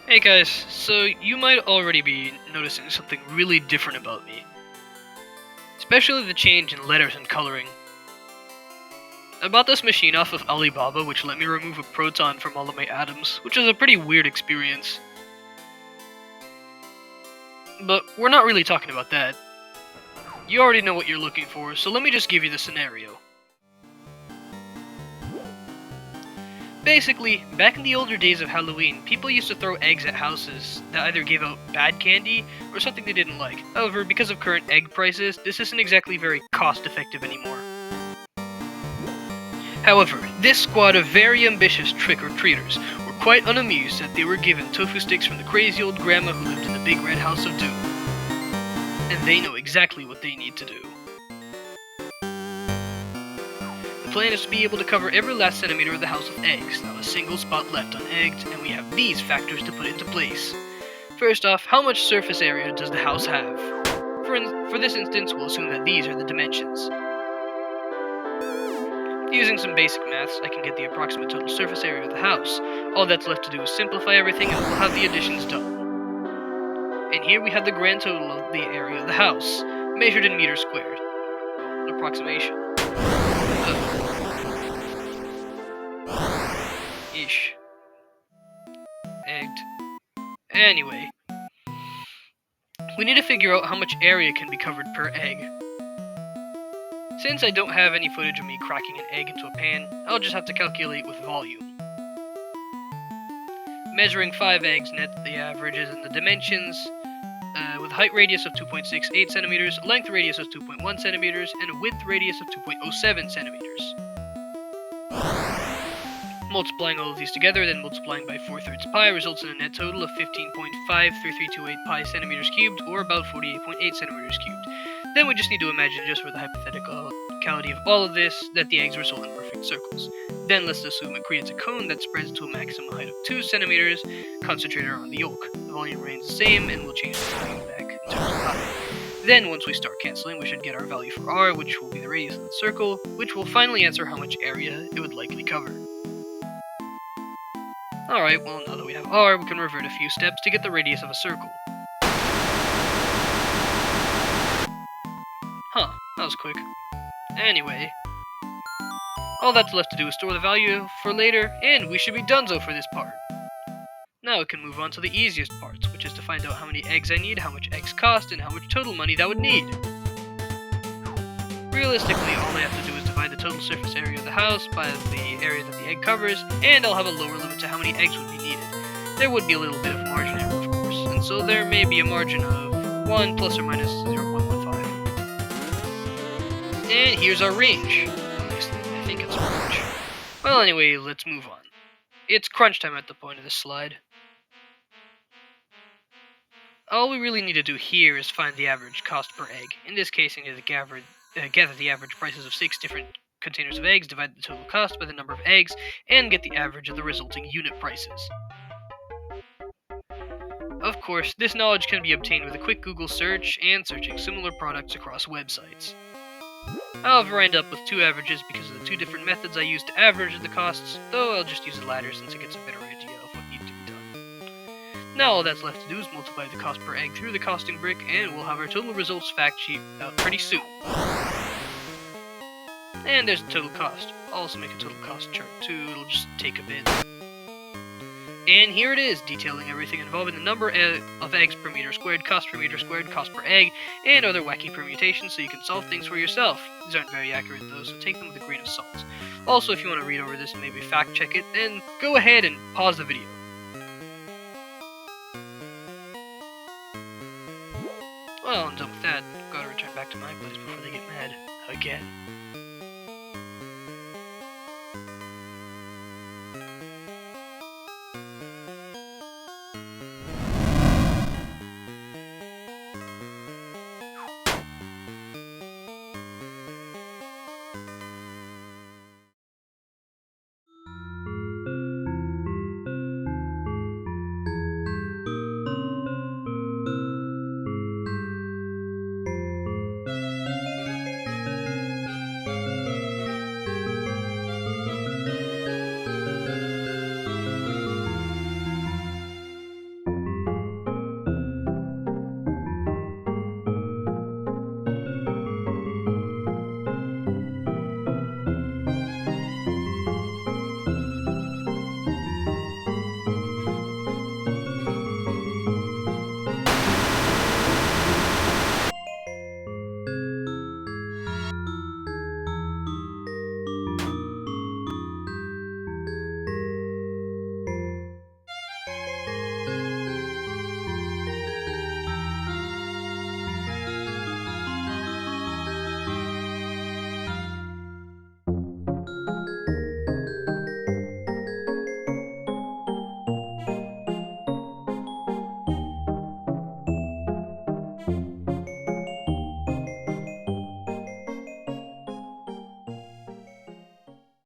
Hey guys, so you might already be noticing something really different about me. Especially the change in letters and coloring. I bought this machine off of Alibaba, which let me remove a proton from all of my atoms, which is a pretty weird experience. But we're not really talking about that. You already know what you're looking for, so let me just give you the scenario. Basically, back in the older days of Halloween, people used to throw eggs at houses that either gave out bad candy or something they didn't like. However, because of current egg prices, this isn't exactly very cost-effective anymore. However, this squad of very ambitious trick-or-treaters were quite unamused that they were given tofu sticks from the crazy old grandma who lived in the big red house of doom. And they know exactly what they need to do. The plan is to be able to cover every last centimeter of the house with eggs, not a single spot left unegged, and we have these factors to put into place. First off, how much surface area does the house have? For this instance, we'll assume that these are the dimensions. Using some basic maths, I can get the approximate total surface area of the house. All that's left to do is simplify everything and we'll have the additions done. And here we have the grand total of the area of the house, measured in meters squared. An approximation. Ish. Egged. Anyway. We need to figure out how much area can be covered per egg. Since I don't have any footage of me cracking an egg into a pan, I'll just have to calculate with volume. Measuring 5 eggs net the averages and the dimensions, with a height radius of 2.68 centimeters, length radius of 2.1 centimeters, and a width radius of 2.07 centimeters. Multiplying all of these together, then multiplying by 4/3 pi results in a net total of 15.53328 pi centimeters cubed, or about 48.8 centimeters cubed. Then we just need to imagine, just for the hypotheticality of all of this, that the eggs result in perfect circles. Then let's assume it creates a cone that spreads to a maximum height of 2 centimeters, concentrated around the yolk. The volume remains the same, and we'll change the value back in terms of pi. Then, once we start cancelling, we should get our value for r, which will be the radius of the circle, which will finally answer how much area it would likely cover. Alright, well, now that we have r, we can revert a few steps to get the radius of a circle. Huh, that was quick. Anyway, all that's left to do is store the value for later, and we should be donezo for this part. Now we can move on to the easiest parts, which is to find out how many eggs I need, how much eggs cost, and how much total money that would need. Realistically, all I have to do is divide the total surface area of the house by the area that the egg covers, and I'll have a lower limit to how many eggs would be needed. There would be a little bit of margin error, of course, and so there may be a margin of 1 plus or minus 0.15. And here's our range. At least I think it's our range. Well, anyway, let's move on. It's crunch time at the point of this slide. All we really need to do here is find the average cost per egg. In this case, I need to gather the average prices of 6 different containers of eggs, divide the total cost by the number of eggs, and get the average of the resulting unit prices. Of course, this knowledge can be obtained with a quick Google search and searching similar products across websites. However, I end up with 2 averages because of the 2 different methods I use to average the costs, though I'll just use the latter since it gets a better idea of what needs to be done. Now all that's left to do is multiply the cost per egg through the costing brick, and we'll have our total results fact sheet out pretty soon. And there's the total cost. I'll also make a total cost chart too, it'll just take a bit. And here it is, detailing everything involving the number of eggs per meter squared, cost per meter squared, cost per egg, and other wacky permutations so you can solve things for yourself. These aren't very accurate though, so take them with a grain of salt. Also, if you want to read over this and maybe fact check it, then go ahead and pause the video. Well, I'm done with that. Gotta return back to my place before they get mad. Again.